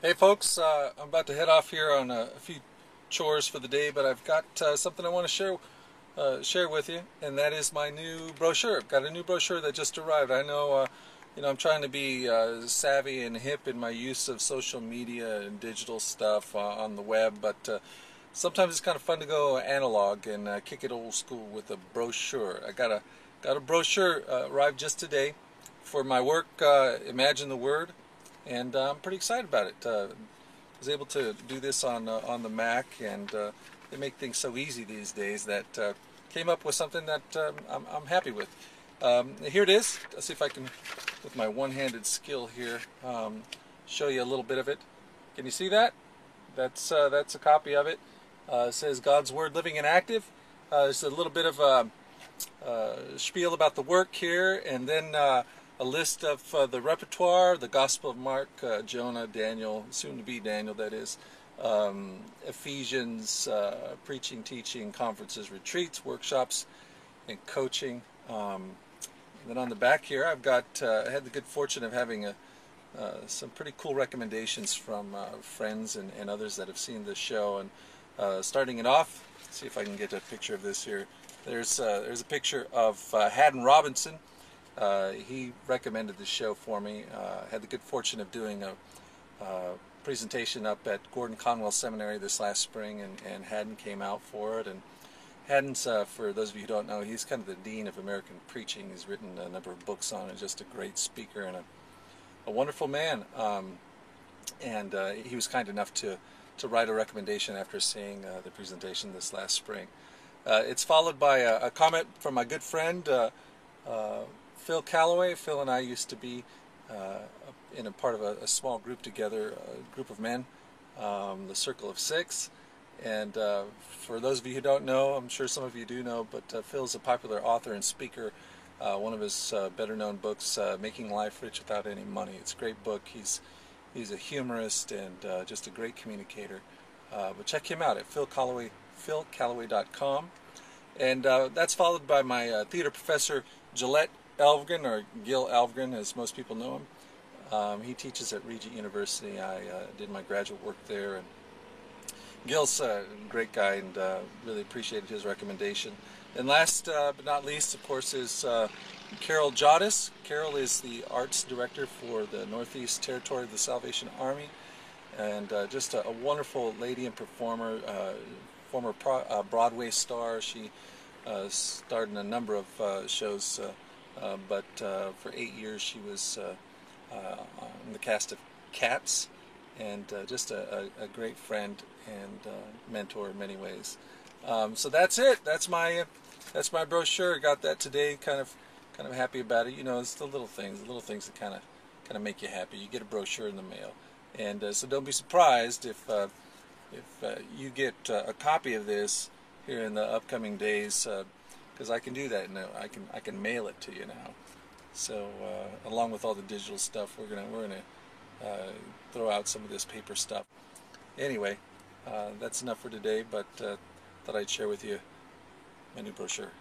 Hey folks, I'm about to head off here on a few chores for the day, but I've got something I want to share with you, and that is my new brochure. I've got a new brochure that just arrived. I know, I'm trying to be savvy and hip in my use of social media and digital stuff on the web, but sometimes it's kind of fun to go analog and kick it old school with a brochure. I got a brochure arrived just today for my work. Imagine the Word, and I'm pretty excited about it. I was able to do this on the Mac, and they make things so easy these days that came up with something that I'm happy with. Here it is. Let's see if I can, with my one-handed skill here, show you a little bit of it. Can you see that? That's a copy of it. It says God's Word Living and Active. There's a little bit of a spiel about the work here, and then a list of the repertoire: the Gospel of Mark, Jonah, Daniel, soon to be Daniel, that is, Ephesians, preaching, teaching, conferences, retreats, workshops, and coaching. And then on the back here, I had the good fortune of having some pretty cool recommendations from friends and others that have seen this show. And starting it off, let's see if I can get a picture of this here. There's a picture of Haddon Robinson. He recommended this show for me. Had the good fortune of doing a presentation up at Gordon Conwell Seminary this last spring, and Haddon came out for it. And Haddon's, for those of you who don't know, he's kind of the dean of American preaching. He's written a number of books on it. Just a great speaker and a wonderful man. And he was kind enough to write a recommendation after seeing the presentation this last spring. It's followed by a comment from my good friend Phil Calloway. Phil and I used to be in a part of a small group together, a group of men, the Circle of Six. And for those of you who don't know, I'm sure some of you do know, but Phil's a popular author and speaker. One of his better-known books, Making Life Rich Without Any Money. It's a great book. He's a humorist and just a great communicator. But check him out at philcalloway.com. And that's followed by my theater professor, Gillette Elvgren, or Gil Elvgren, as most people know him. He teaches at Regent University. I did my graduate work there, and Gil's a great guy, and really appreciated his recommendation. And last but not least, of course, is Carol Jodis. Carol is the arts director for the Northeast Territory of the Salvation Army, and just a wonderful lady and performer, former Broadway star. She starred in a number of shows, but for 8 years she was in the cast of Cats, and just a great friend and mentor in many ways. So that's it. That's my brochure. Got that today. Kind of happy about it. You know, it's the little things that kind of make you happy. You get a brochure in the mail, and so don't be surprised if you get a copy of this here in the upcoming days, because I can do that now. I can mail it to you now. So along with all the digital stuff, we're gonna throw out some of this paper stuff. Anyway, that's enough for today. But thought I'd share with you my new brochure.